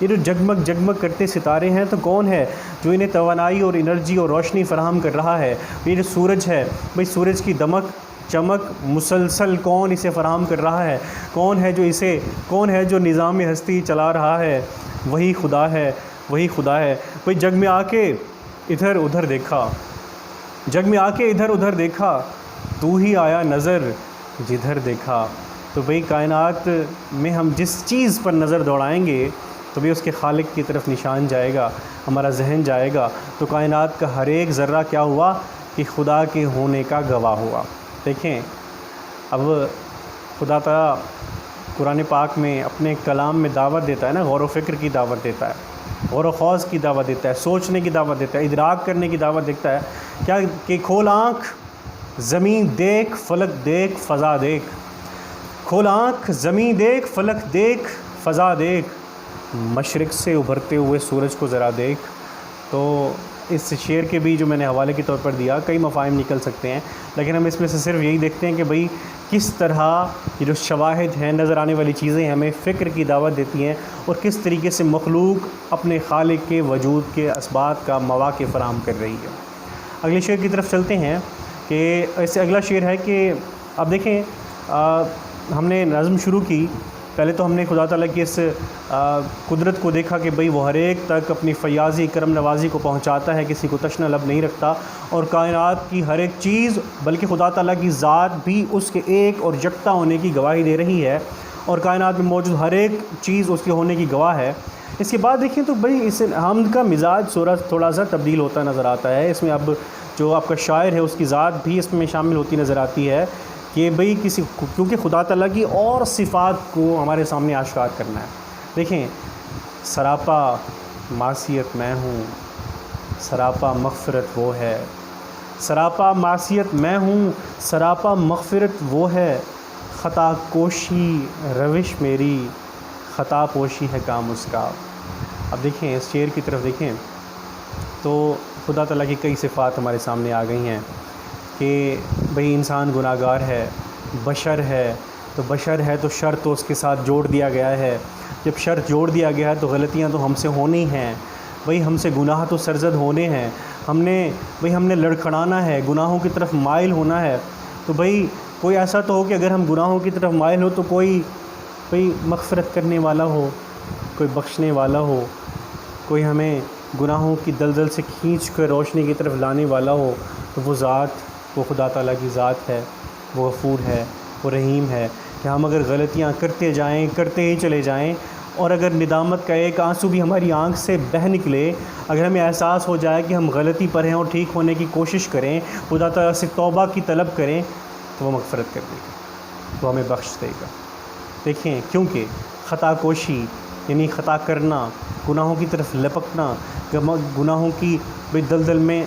یہ جو جگمگ جگمگ کرتے ستارے ہیں تو کون ہے جو انہیں توانائی اور انرجی اور روشنی فراہم کر رہا ہے؟ یہ جو سورج ہے بھئی، سورج کی دمک چمک مسلسل کون اسے فراہم کر رہا ہے؟ کون ہے جو نظام ہستی چلا رہا ہے؟ وہی خدا ہے، وہی خدا ہے بھئی۔ جگ میں آ کے ادھر ادھر دیکھا، جگ میں آ کے ادھر ادھر دیکھا، تو ہی آیا نظر جدھر دیکھا۔ تو بھئی کائنات میں ہم جس چیز پر نظر دوڑائیں گے تو بھی اس کے خالق کی طرف نشان جائے گا، ہمارا ذہن جائے گا۔ تو کائنات کا ہر ایک ذرہ کیا ہوا کہ خدا کے ہونے کا گواہ ہوا۔ دیکھیں اب خدا تعالیٰ قرآن پاک میں اپنے کلام میں دعوت دیتا ہے نا، غور و فکر کی دعوت دیتا ہے، غور و خوض کی دعوت دیتا ہے، سوچنے کی دعوت دیتا ہے، ادراک کرنے کی دعوت دیتا ہے۔ کیا کہ کھول آنکھ زمین دیکھ، فلک دیکھ، فضا دیکھ۔ کھول آنکھ زمین دیکھ، فلک دیکھ، فضا دیکھ، مشرق سے ابھرتے ہوئے سورج کو ذرا دیکھ۔ تو اس شعر کے بھی جو میں نے حوالے کے طور پر دیا، کئی مفاہیم نکل سکتے ہیں، لیکن ہم اس میں سے صرف یہی دیکھتے ہیں کہ بھئی کس طرح یہ جو شواہد ہیں، نظر آنے والی چیزیں ہمیں فکر کی دعوت دیتی ہیں، اور کس طریقے سے مخلوق اپنے خالق کے وجود کے اسباب کا مواقع فراہم کر رہی ہے۔ اگلے شعر کی طرف چلتے ہیں کہ ایسے اگلا شعر ہے کہ اب دیکھیں ہم نے نظم شروع کی، پہلے تو ہم نے خدا تعالیٰ کی اس قدرت کو دیکھا کہ بھئی وہ ہر ایک تک اپنی فیاضی کرم نوازی کو پہنچاتا ہے، کسی کو تشنہ لب نہیں رکھتا، اور کائنات کی ہر ایک چیز بلکہ خدا تعالیٰ کی ذات بھی اس کے ایک اور یکتا ہونے کی گواہی دے رہی ہے، اور کائنات میں موجود ہر ایک چیز اس کے ہونے کی گواہ ہے۔ اس کے بعد دیکھیں تو بھئی اس حمد کا مزاج تھوڑا سا تبدیل ہوتا نظر آتا ہے۔ اس میں اب جو آپ کا شاعر ہے اس کی ذات بھی اس میں شامل ہوتی نظر آتی ہے کہ بھئی کیونکہ خدا تعالیٰ کی اور صفات کو ہمارے سامنے آشکار کرنا ہے۔ دیکھیں سراپا معصیت میں ہوں، سراپا مغفرت وہ ہے، سراپا معصیت میں ہوں، سراپا مغفرت وہ ہے، خطا کوشی روش میری، خطا پوشی ہے کام اس کا۔ اب دیکھیں اس شعر کی طرف دیکھیں تو خدا تعالیٰ کی کئی صفات ہمارے سامنے آ گئی ہیں کہ بھئی انسان گناہ گار ہے، بشر ہے، تو بشر ہے تو شر تو اس کے ساتھ جوڑ دیا گیا ہے۔ جب شر جوڑ دیا گیا ہے تو غلطیاں تو ہم سے ہونی ہیں، بھئی ہم سے گناہ تو سرزد ہونے ہیں، ہم نے لڑکھڑانا ہے، گناہوں کی طرف مائل ہونا ہے۔ تو بھئی کوئی ایسا تو ہو کہ اگر ہم گناہوں کی طرف مائل ہو تو کوئی مغفرت کرنے والا ہو، کوئی بخشنے والا ہو، کوئی ہمیں گناہوں کی دلدل سے کھینچ کر روشنی کی طرف لانے والا ہو، تو وہ ذات، وہ خدا تعالیٰ کی ذات ہے، وہ غفور ہے، وہ رحیم ہے کہ ہم اگر غلطیاں کرتے جائیں، کرتے ہی چلے جائیں، اور اگر ندامت کا ایک آنسو بھی ہماری آنکھ سے بہہ نکلے، اگر ہمیں احساس ہو جائے کہ ہم غلطی پر ہیں اور ٹھیک ہونے کی کوشش کریں، خدا تعالیٰ سے توبہ کی طلب کریں، تو وہ مغفرت کر دے گا، وہ ہمیں بخش دے گا۔ دیکھیں کیونکہ خطا کوشی یعنی خطا کرنا، گناہوں کی طرف لپکنا، گناہوں کی دلدل میں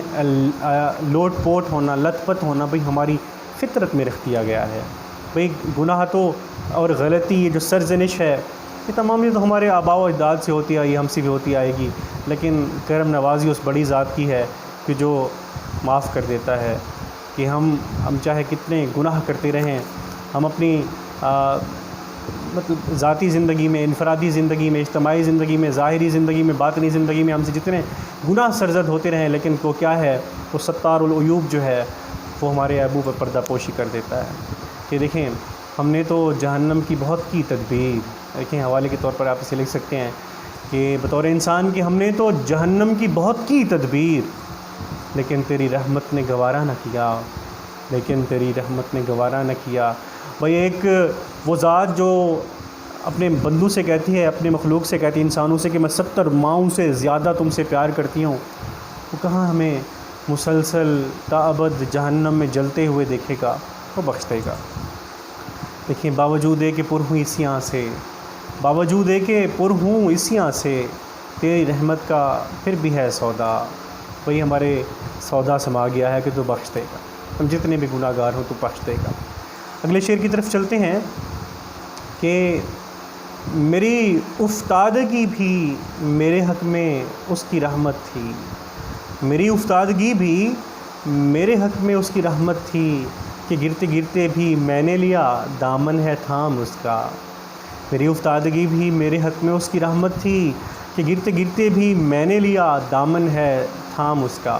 لوٹ پوٹ ہونا، لت پت ہونا بھئی ہماری فطرت میں رکھ دیا گیا ہے۔ بھئی گناہ تو اور غلطی، یہ جو سرزنش ہے، یہ تمام یہ تو ہمارے آباء و اجداد سے ہوتی آئی، ہم سے بھی ہوتی آئے گی، لیکن کرم نوازی اس بڑی ذات کی ہے کہ جو معاف کر دیتا ہے، کہ ہم چاہے کتنے گناہ کرتے رہیں، ہم اپنی مطلب ذاتی زندگی میں، انفرادی زندگی میں، اجتماعی زندگی میں، ظاہری زندگی میں، باطنی زندگی میں ہم سے جتنے گناہ سرزد ہوتے رہیں، لیکن وہ کیا ہے، وہ ستار العیوب جو ہے وہ ہمارے عیبوں پر پردہ پوشی کر دیتا ہے۔ کہ دیکھیں ہم نے تو جہنم کی بہت کی تدبیر، دیکھیں حوالے کے طور پر آپ اسے لکھ سکتے ہیں کہ بطور انسان کہ ہم نے تو جہنم کی بہت کی تدبیر، لیکن تیری رحمت نے گوارا نہ کیا، لیکن تیری رحمت نے گوارا نہ کیا۔ بھئی ایک وہ ذات جو اپنے بندوں سے کہتی ہے، اپنے مخلوق سے کہتی ہے، انسانوں سے کہ میں 70 ماؤں سے زیادہ تم سے پیار کرتی ہوں، وہ کہاں ہمیں مسلسل تا ابد جہنم میں جلتے ہوئے دیکھے گا، وہ بخش دے گا۔ دیکھیں باوجود کہ پر ہوں اسیاں سے، باوجود کہ پر ہوں اسیاں سے، تیری رحمت کا پھر بھی ہے سودا، وہی ہمارے سودا سما گیا ہے کہ تو بخش دے گا، ہم جتنے بھی گناہ گار ہوں تو بخش دے گا۔ اگلے شعر کی طرف چلتے ہیں کہ میری افتادگی بھی میرے حق میں اس کی رحمت تھی، میری افتادگی بھی میرے حق میں اس کی رحمت تھی، کہ گرتے گرتے بھی میں نے لیا دامن ہے تھام اس کا، میری افتادگی بھی میرے حق میں اس کی رحمت تھی کہ گرتے گرتے بھی میں نے لیا دامن ہے تھام اس کا۔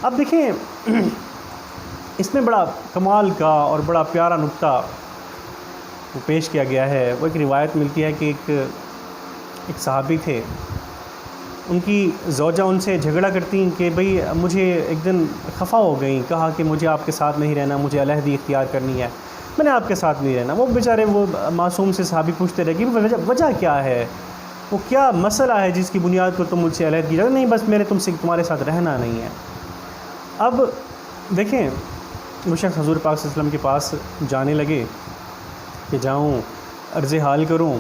اب دیکھیں اس میں بڑا کمال کا اور بڑا پیارا نکتہ پیش کیا گیا ہے۔ وہ ایک روایت ملتی ہے کہ ایک صحابی تھے، ان کی زوجہ ان سے جھگڑا کرتی کہ بھئی مجھے ایک دن خفا ہو گئیں، کہا کہ مجھے آپ کے ساتھ نہیں رہنا، مجھے علیحدگی اختیار کرنی ہے، میں نے آپ کے ساتھ نہیں رہنا۔ وہ بیچارے وہ معصوم سے صحابی پوچھتے رہے کہ وجہ کیا ہے، وہ کیا مسئلہ ہے جس کی بنیاد پر تم مجھ سے علیحدگی؟ نہیں بس میرے تمہارے ساتھ رہنا نہیں ہے۔ اب دیکھیں وہ شخص حضور پاک صلی اللہ علیہ وسلم کے پاس جانے لگے کہ جاؤں عرض حال کروں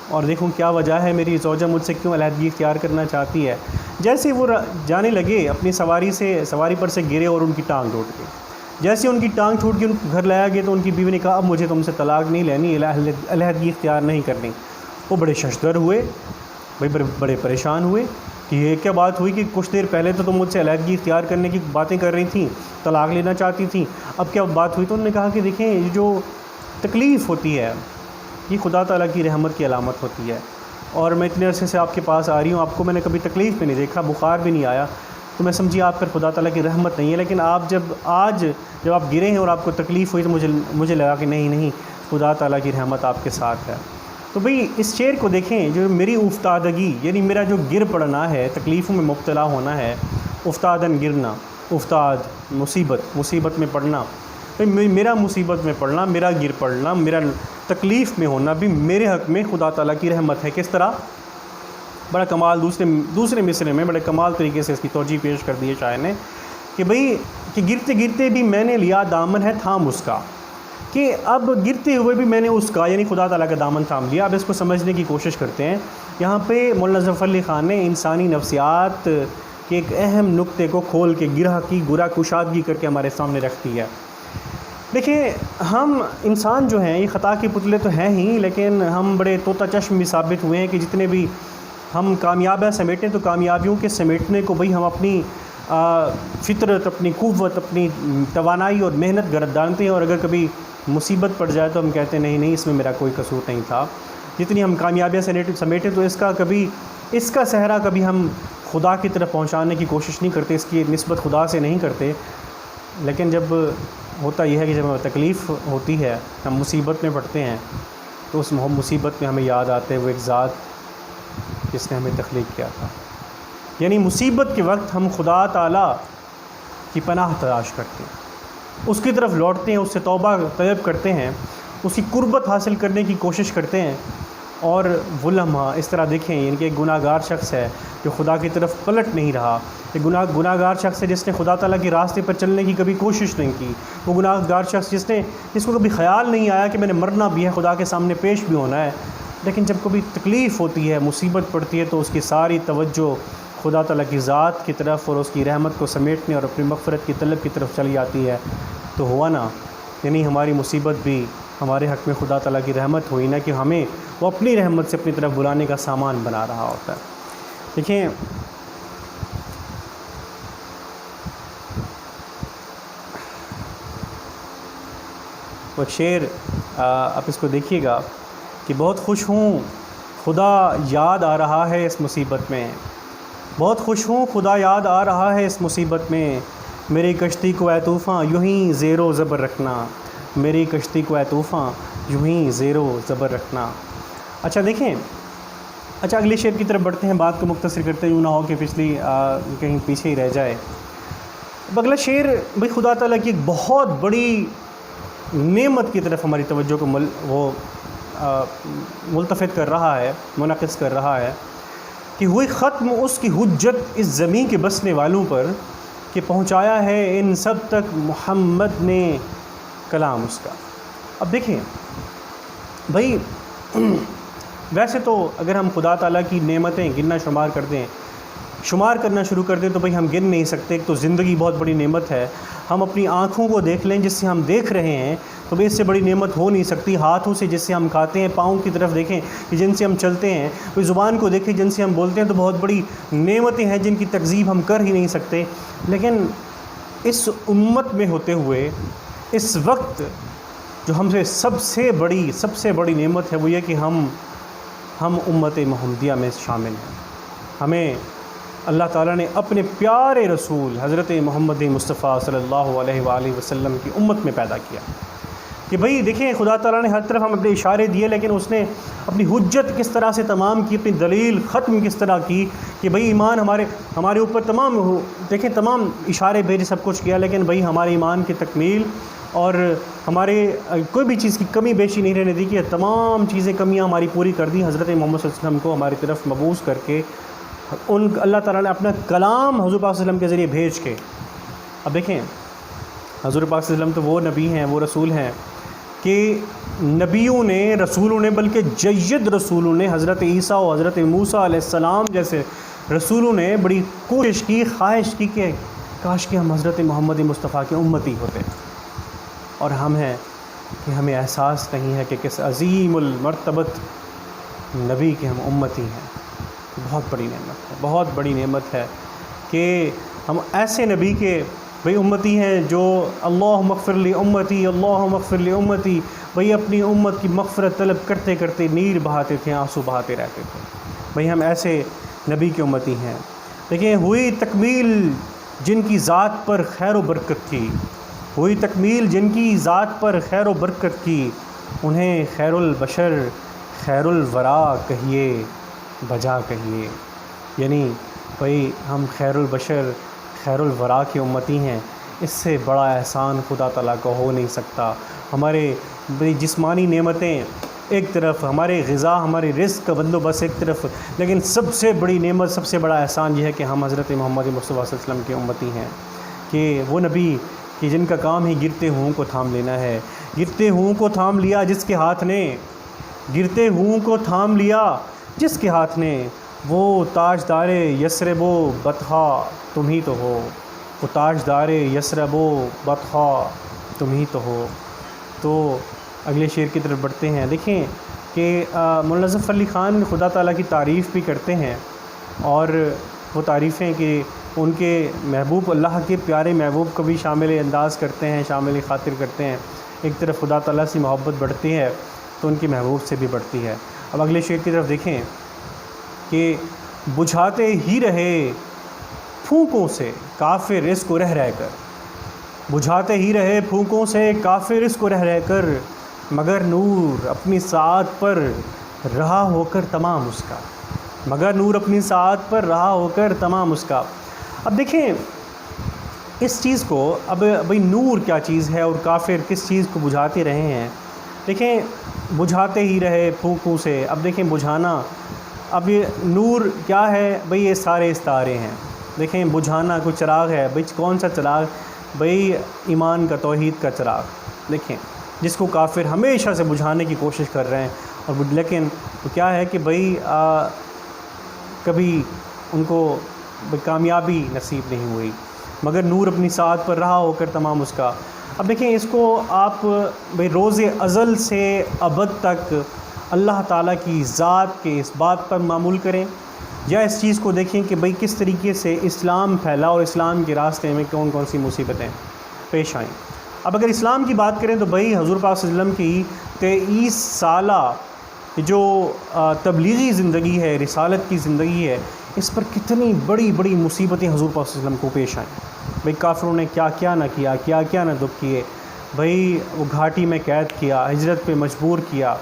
اور دیکھوں کیا وجہ ہے، میری زوجہ مجھ سے کیوں علیحدگی اختیار کرنا چاہتی ہے۔ جیسے وہ جانے لگے اپنی سواری پر سے گرے اور ان کی ٹانگ ٹوٹ گئی۔ جیسے ان کی ٹانگ ٹوٹ کے ان کو گھر لایا گیا تو ان کی بیوی نے کہا اب مجھے تم سے طلاق نہیں لینی، علیحدگی اختیار نہیں کرنی۔ وہ بڑے ششدر ہوئے، بڑے پریشان ہوئے کہ یہ کیا بات ہوئی کہ کچھ دیر پہلے تو تم مجھ سے علیحدگی اختیار کرنے کی باتیں کر رہی تھیں، طلاق لینا چاہتی تھیں، اب کیا بات ہوئی؟ تو انہوں نے کہا کہ دیکھیں یہ جو تکلیف ہوتی ہے یہ خدا تعالیٰ کی رحمت کی علامت ہوتی ہے، اور میں اتنے عرصے سے آپ کے پاس آ رہی ہوں، آپ کو میں نے کبھی تکلیف میں نہیں دیکھا، بخار بھی نہیں آیا، تو میں سمجھی آپ پر خدا تعالیٰ کی رحمت نہیں ہے، لیکن آپ جب آپ گرے ہیں اور آپ کو تکلیف ہوئی تو مجھے لگا کہ نہیں خدا تعالیٰ کی رحمت آپ کے ساتھ ہے۔ تو بھئی اس شعر کو دیکھیں، جو میری افتادگی یعنی میرا جو گر پڑنا ہے، تکلیفوں میں مبتلا ہونا ہے، افتادن گرنا، افتاد مصیبت میں پڑنا، میرا مصیبت میں پڑنا، میرا گر پڑنا، میرا تکلیف میں ہونا بھی میرے حق میں خدا تعالیٰ کی رحمت ہے۔ کس طرح؟ بڑا کمال دوسرے مصرے میں بڑے کمال طریقے سے اس کی توجیہ پیش کر دی ہے شاعر نے کہ بھئی کہ گرتے گرتے بھی میں نے لیا دامن ہے تھام اس کا، کہ اب گرتے ہوئے بھی میں نے اس کا یعنی خدا تعالیٰ کا دامن تھام لیا۔ اب اس کو سمجھنے کی کوشش کرتے ہیں۔ یہاں پہ مولانا ظفر علی خان نے انسانی نفسیات کے ایک اہم نقطے کو کھول کے گرہ کشادگی کر کے ہمارے سامنے رکھ دی ہے۔ دیکھیں ہم انسان جو ہیں یہ خطا کے پتلے تو ہیں ہی، لیکن ہم بڑے طوطا چشم بھی ثابت ہوئے ہیں کہ جتنے بھی ہم کامیابیاں سمیٹیں تو کامیابیوں کے سمیٹنے کو بھئی ہم اپنی فطرت، اپنی قوت، اپنی توانائی اور محنت گردانتے ہیں، اور اگر کبھی مصیبت پڑ جائے تو ہم کہتے ہیں نہیں اس میں میرا کوئی قصور نہیں تھا۔ جتنی ہم کامیابیاں سمیٹیں تو اس کا صحرا کبھی ہم خدا کی طرف پہنچانے کی کوشش نہیں کرتے، اس کی نسبت خدا سے نہیں کرتے۔ لیکن جب ہوتا یہ ہے کہ جب ہمیں تکلیف ہوتی ہے، ہم مصیبت میں پڑتے ہیں، تو اس مصیبت میں ہمیں یاد آتے وہ ایک ذات جس نے ہمیں تخلیق کیا تھا۔ یعنی مصیبت کے وقت ہم خدا تعالیٰ کی پناہ تلاش کرتے ہیں، اس کی طرف لوٹتے ہیں، اس سے توبہ طلب کرتے ہیں، اس کی قربت حاصل کرنے کی کوشش کرتے ہیں، اور وہ لمحہ اس طرح دیکھیں یعنی کہ ایک گناہ گار شخص ہے جو خدا کی طرف پلٹ نہیں رہا، ایک گناہ گار شخص ہے جس نے خدا تعالیٰ کے راستے پر چلنے کی کبھی کوشش نہیں کی، وہ گناہ گار شخص جس کو کبھی خیال نہیں آیا کہ میں نے مرنا بھی ہے، خدا کے سامنے پیش بھی ہونا ہے، لیکن جب کبھی تکلیف ہوتی ہے، مصیبت پڑتی ہے، تو اس کی ساری توجہ خدا تعالیٰ کی ذات کی طرف اور اس کی رحمت کو سمیٹنے اور اپنی مغفرت کی طلب کی طرف چلی جاتی ہے۔ تو ہوا نا، یعنی ہماری مصیبت بھی ہمارے حق میں خدا تعالیٰ کی رحمت ہوئی نا، کہ ہمیں وہ اپنی رحمت سے اپنی طرف بلانے کا سامان بنا رہا ہوتا ہے۔ دیکھیں وہ شعر آپ اس کو دیکھیے گا کہ بہت خوش ہوں خدا یاد آ رہا ہے اس مصیبت میں، بہت خوش ہوں خدا یاد آ رہا ہے اس مصیبت میں، میری کشتی کو اے طوفاں یوں ہی زیر و زبر رکھنا، میری کشتی کو اے طوفاں یوں ہی زیر و زبر رکھنا۔ اچھا دیکھیں، اگلے شعر کی طرف بڑھتے ہیں، بات کو مختصر کرتے یوں نہ ہو کہ پچھلی کہیں پیچھے ہی رہ جائے۔ اگلا شعر بھئی خدا تعالیٰ کی ایک بہت بڑی نعمت کی طرف ہماری توجہ کو ملتفت کر رہا ہے، منعکس کر رہا ہے کہ ہوئی ختم اس کی حجت اس زمین کے بسنے والوں پر، کہ پہنچایا ہے ان سب تک محمد نے کلام اس کا۔ اب دیکھیں بھائی ویسے تو اگر ہم خدا تعالیٰ کی نعمتیں گننا شمار کرنا شروع کر دیں تو بھئی ہم گن نہیں سکتے۔ ایک تو زندگی بہت بڑی نعمت ہے، ہم اپنی آنکھوں کو دیکھ لیں جس سے ہم دیکھ رہے ہیں تو بھئی اس سے بڑی نعمت ہو نہیں سکتی۔ ہاتھوں سے جس سے ہم کھاتے ہیں، پاؤں کی طرف دیکھیں کہ جن سے ہم چلتے ہیں، کوئی زبان کو دیکھیں جن سے ہم بولتے ہیں، تو بہت بڑی نعمتیں ہیں جن کی تکذیب ہم کر ہی نہیں سکتے۔ لیکن اس امت میں ہوتے ہوئے، اس وقت جو ہم سے سب سے بڑی نعمت ہے وہ یہ کہ ہم امت محمدیہ میں شامل ہیں۔ ہمیں اللہ تعالیٰ نے اپنے پیارے رسول حضرت محمد مصطفیٰ صلی اللہ علیہ وآلہ وسلم کی امت میں پیدا کیا کہ بھئی دیکھیں خدا تعالیٰ نے ہر طرف ہم اپنے اشارے دیے، لیکن اس نے اپنی حجت کس طرح سے تمام کی، اپنی دلیل ختم کس طرح کی کہ بھئی ایمان ہمارے اوپر تمام دیکھیں تمام اشارے بھیجے، سب کچھ کیا، لیکن بھئی ہمارے ایمان کی تکمیل اور ہمارے کوئی بھی چیز کی کمی بیشی نہیں رہنے دی کہ تمام چیزیں کمیاں ہماری پوری کر دی حضرت محمد صلی اللہ علیہ وسلم کو ہماری طرف مبعوث کر کے، اللہ تعالیٰ نے اپنا کلام حضور پاک صلی اللہ علیہ وسلم کے ذریعے بھیج کے۔ اب دیکھیں حضور پاک صلی اللہ علیہ وسلم تو وہ نبی ہیں، وہ رسول ہیں کہ نبیوں نے، رسولوں نے، بلکہ جید رسولوں نے، حضرت عیسیٰ و حضرت موسیٰ علیہ السلام جیسے رسولوں نے بڑی کوشش کی، خواہش کی کہ کاش کہ ہم حضرت محمد مصطفیٰ کے امتی ہوتے، اور ہم ہیں کہ ہمیں احساس نہیں ہے کہ کس عظیم المرتبت نبی کے ہم امتی ہیں۔ بہت بڑی نعمت ہے، بہت بڑی نعمت ہے کہ ہم ایسے نبی کے بھئی امتی ہیں جو اللہم اغفر لی امتی، اللہم اغفر لی امتی، بھئی اپنی امت کی مغفرت طلب کرتے کرتے نیر بہاتے تھے، آنسو بہاتے رہتے تھے۔ بھئی ہم ایسے نبی کے امتی ہیں۔ دیکھیں ہوئی تکمیل جن کی ذات پر خیر و برکت کی، ہوئی تکمیل جن کی ذات پر خیر و برکت کی، انہیں خیر البشر خیر الورا کہیے بجا کہیے۔ یعنی بھئی ہم خیر البشر خیر الورا کی امتی ہیں، اس سے بڑا احسان خدا تعالیٰ کو ہو نہیں سکتا۔ ہمارے بڑی جسمانی نعمتیں ایک طرف، ہمارے غذا ہمارے رزق کا بندوبست ایک طرف، لیکن سب سے بڑی نعمت، سب سے بڑا احسان یہ ہے کہ ہم حضرت محمد مصطفیٰ صلی اللہ علیہ وسلم کے امتی ہیں، کہ وہ نبی کہ جن کا کام ہی گرتے ہوں کو تھام لینا ہے۔ گرتے ہوں کو تھام لیا جس کے ہاتھ نے، گرتے ہوں کو تھام لیا جس کے ہاتھ نے، وہ تاجدار یثرب و بطحا تم ہی تو ہو، وہ تاجدار یثرب و بطحا تم ہی تو ہو۔ تو اگلے شعر کی طرف بڑھتے ہیں۔ دیکھیں کہ مولانا ظفر علی خان خدا تعالیٰ کی تعریف بھی کرتے ہیں، اور وہ تعریفیں کہ ان کے محبوب اللہ کے پیارے محبوب کو بھی شامل انداز کرتے ہیں، شامل خاطر کرتے ہیں۔ ایک طرف خدا تعالیٰ سے محبت بڑھتی ہے تو ان کی محبوب سے بھی بڑھتی ہے۔ اب اگلے شعر کی طرف دیکھیں کہ بجھاتے ہی رہے پھونکوں سے کافر اس کو رہ رہ کر، بجھاتے ہی رہے پھونکوں سے کافر اس کو رہ رہ کر، مگر نور اپنی ساعت پر رہا ہو کر تمام اس کا، مگر نور اپنی ساعت پر رہا ہو کر تمام اس کا۔ اب دیکھیں اس چیز کو، اب بھئی نور کیا چیز ہے اور کافر کس چیز کو بجھاتے رہے ہیں۔ دیکھیں بجھاتے ہی رہے پھونکوں سے، اب دیکھیں بجھانا، اب یہ نور کیا ہے بھئی، یہ سارے ستارے ہیں۔ دیکھیں بجھانا کوئی چراغ ہے، بھئی کون سا چراغ؟ بھئی ایمان کا، توحید کا چراغ۔ دیکھیں جس کو کافر ہمیشہ سے بجھانے کی کوشش کر رہے ہیں، اور لیکن کیا ہے کہ بھئی کبھی ان کو کامیابی نصیب نہیں ہوئی، مگر نور اپنی ساعت پر رہا ہو کر تمام اس کا۔ اب دیکھیں اس کو آپ بھئی روز ازل سے ابد تک اللہ تعالیٰ کی ذات کے اس بات پر معمول کریں، یا اس چیز کو دیکھیں کہ بھئی کس طریقے سے اسلام پھیلا اور اسلام کے راستے میں کون کون سی مصیبتیں پیش آئیں۔ اب اگر اسلام کی بات کریں تو بھئی حضور پاک صلی اللہ علیہ وسلم کی 23 سالہ جو تبلیغی زندگی ہے، رسالت کی زندگی ہے، اس پر کتنی بڑی بڑی مصیبتیں حضور پاک صلی اللہ علیہ وسلم کو پیش آئیں۔ بھئی کافروں نے کیا کیا نہ کیا، کیا کیا نہ دکھ کیے، بھئی وہ گھاٹی میں قید کیا، ہجرت پہ مجبور کیا،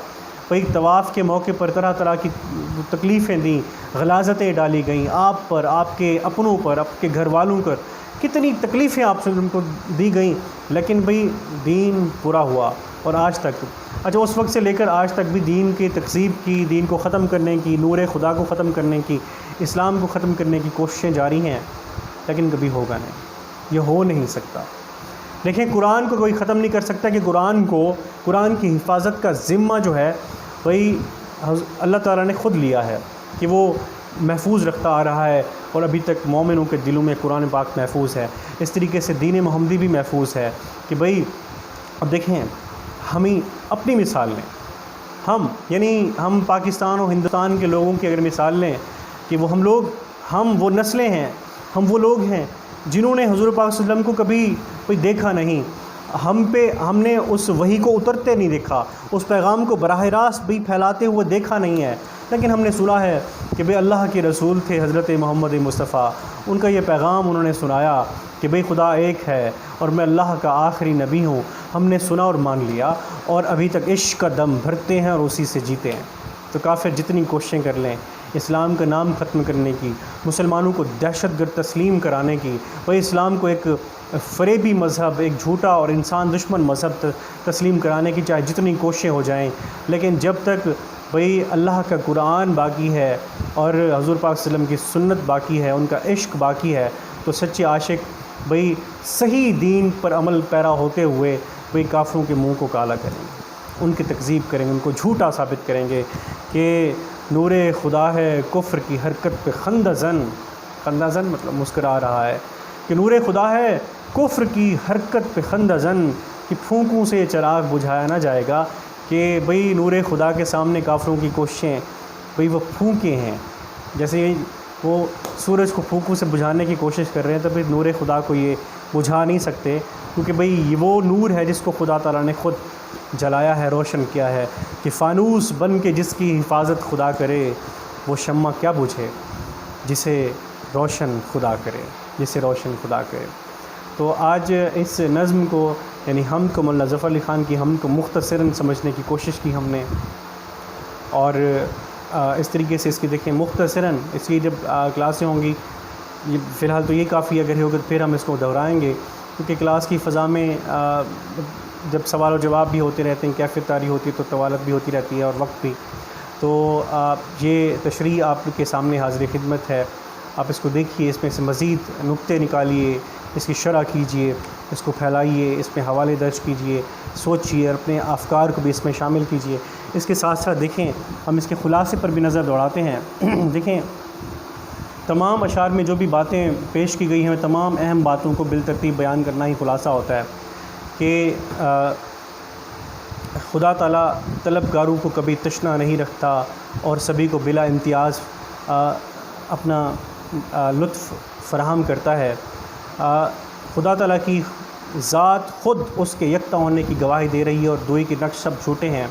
بھئی طواف کے موقع پر طرح طرح کی تکلیفیں دیں، غلاظتیں ڈالی گئیں آپ پر، آپ کے اپنوں پر، آپ کے گھر والوں پر، کتنی تکلیفیں آپ سے ان کو دی گئیں، لیکن بھئی دین پورا ہوا، اور آج تک، اچھا اس وقت سے لے کر آج تک بھی دین کی تکذیب کی، دین کو ختم کرنے کی، نور خدا کو ختم کرنے کی، اسلام کو ختم کرنے کی کوششیں جاری ہیں، لیکن کبھی ہوگا نہیں، یہ ہو نہیں سکتا۔ دیکھیں قرآن کو کوئی ختم نہیں کر سکتا، کہ قرآن کی حفاظت کا ذمہ جو ہے وہی اللہ تعالیٰ نے خود لیا ہے، کہ وہ محفوظ رکھتا آ رہا ہے، اور ابھی تک مومنوں کے دلوں میں قرآن پاک محفوظ ہے۔ اس طریقے سے دین محمدی بھی محفوظ ہے، کہ بھئی اب دیکھیں ہمیں اپنی مثال لیں، ہم پاکستان اور ہندوستان کے لوگوں کی اگر مثال لیں، کہ وہ ہم وہ نسلیں ہیں، ہم وہ لوگ ہیں جنہوں نے حضور پاک صلی اللہ علیہ وسلم کو کبھی کوئی دیکھا نہیں، ہم نے اس وحی کو اترتے نہیں دیکھا، اس پیغام کو براہ راست بھی پھیلاتے ہوئے دیکھا نہیں ہے، لیکن ہم نے سنا ہے کہ بھئی اللہ کے رسول تھے حضرت محمد مصطفیٰ، ان کا یہ پیغام انہوں نے سنایا کہ بھئی خدا ایک ہے اور میں اللہ کا آخری نبی ہوں، ہم نے سنا اور مان لیا، اور ابھی تک عشق کا دم بھرتے ہیں اور اسی سے جیتے ہیں۔ تو کافر جتنی کوششیں کر لیں اسلام کا نام ختم کرنے کی، مسلمانوں کو دہشت گرد تسلیم کرانے کی، وہ اسلام کو ایک فریبی مذہب، ایک جھوٹا اور انسان دشمن مذہب تسلیم کرانے کی چاہے جتنی کوششیں ہو جائیں، لیکن جب تک بھئی اللہ کا قرآن باقی ہے اور حضور پاک صلی اللہ علیہ وسلم کی سنت باقی ہے، ان کا عشق باقی ہے، تو سچے عاشق بھئی صحیح دین پر عمل پیرا ہوتے ہوئے بھئی کافروں کے منہ کو کالا کریں گے، ان کی تکذیب کریں گے، ان کو جھوٹا ثابت کریں گے کہ نور خدا ہے کفر کی حرکت پہ خندہ زن مطلب مسکرا رہا ہے کہ نور خدا ہے کفر کی حرکت پہ خندہ زن، کہ پھونکوں سے چراغ بجھایا نہ جائے گا، کہ بھئی نور خدا کے سامنے کافروں کی کوششیں بھئی وہ پھونکے ہیں، جیسے وہ سورج کو پھونکوں سے بجھانے کی کوشش کر رہے ہیں، تو پھر نور خدا کو یہ بجھا نہیں سکتے، کیونکہ بھئی یہ وہ نور ہے جس کو خدا تعالیٰ نے خود جلایا ہے، روشن کیا ہے، کہ فانوس بن کے جس کی حفاظت خدا کرے وہ شمع کیا بجھے جسے روشن خدا کرے۔ تو آج اس نظم کو یعنی حمد کو مولانا ظفر علی خان کی حمد کو مختصراً سمجھنے کی کوشش کی ہم نے، اور اس طریقے سے اس کی دیکھیں مختصراً، اس کی جب کلاسیں ہوں گی، یہ فی الحال تو یہ کافی اگر ہوگا پھر ہم اس کو دہرائیں گے، کیونکہ کلاس کی فضا میں جب سوال و جواب بھی ہوتے رہتے ہیں، کیفیت طاری ہوتی ہے تو طوالت بھی ہوتی رہتی ہے اور وقت بھی، تو یہ تشریح آپ کے سامنے حاضر خدمت ہے، آپ اس کو دیکھیے، اس میں سے مزید نقطے نکالیے، اس کی شرح کیجئے، اس کو پھیلائیے، اس میں حوالے درج کیجئے، سوچئے اور اپنے افکار کو بھی اس میں شامل کیجئے۔ اس کے ساتھ ساتھ دیکھیں ہم اس کے خلاصے پر بھی نظر دوڑاتے ہیں۔ دیکھیں تمام اشعار میں جو بھی باتیں پیش کی گئی ہیں، تمام اہم باتوں کو بالترتیب بیان کرنا ہی خلاصہ ہوتا ہے کہ خدا تعالیٰ طلبگاروں کو کبھی تشنا نہیں رکھتا اور سبھی کو بلا امتیاز اپنا لطف فراہم کرتا ہے۔ خدا تعالیٰ کی ذات خود اس کے یکتا ہونے کی گواہی دے رہی ہے، اور دوئی کے نقش سب جھوٹے ہیں،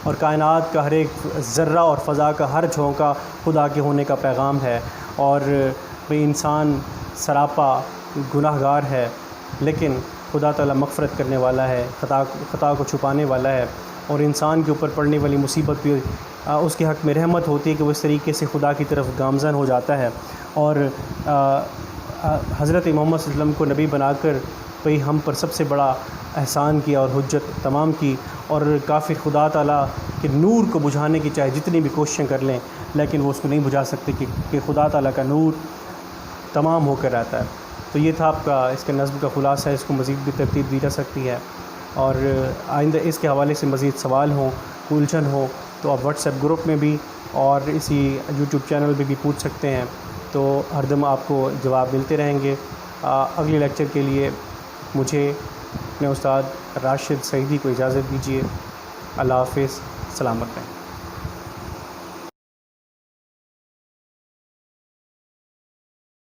اور کائنات کا ہر ایک ذرہ اور فضا کا ہر جھونکا خدا کے ہونے کا پیغام ہے، اور بھئی انسان سراپا گناہ گار ہے، لیکن خدا تعالیٰ مغفرت کرنے والا ہے، خطا کو چھپانے والا ہے، اور انسان کے اوپر پڑنے والی مصیبت بھی اس کے حق میں رحمت ہوتی ہے کہ وہ اس طریقے سے خدا کی طرف گامزن ہو جاتا ہے، اور حضرت محمد صلی اللہ علیہ وسلم کو نبی بنا کر بھئی ہم پر سب سے بڑا احسان کیا اور حجت تمام کی، اور کافر خدا تعالیٰ کے نور کو بجھانے کی چاہے جتنی بھی کوششیں کر لیں، لیکن وہ اس کو نہیں بجھا سکتے کہ خدا تعالیٰ کا نور تمام ہو کر رہتا ہے۔ تو یہ تھا آپ کا اس کے نظم کا خلاصہ ہے، اس کو مزید بھی ترتیب دی جا سکتی ہے، اور آئندہ اس کے حوالے سے مزید سوال ہوں، الجھن ہو تو آپ واٹس ایپ گروپ میں بھی اور اسی یوٹیوب چینل پہ بھی پوچھ سکتے ہیں، تو ہر دم آپ کو جواب ملتے رہیں گے۔ اگلے لیکچر کے لیے مجھے اپنے استاد راشد سعیدی کو اجازت دیجیے۔ اللہ حافظ، سلامت رہیں۔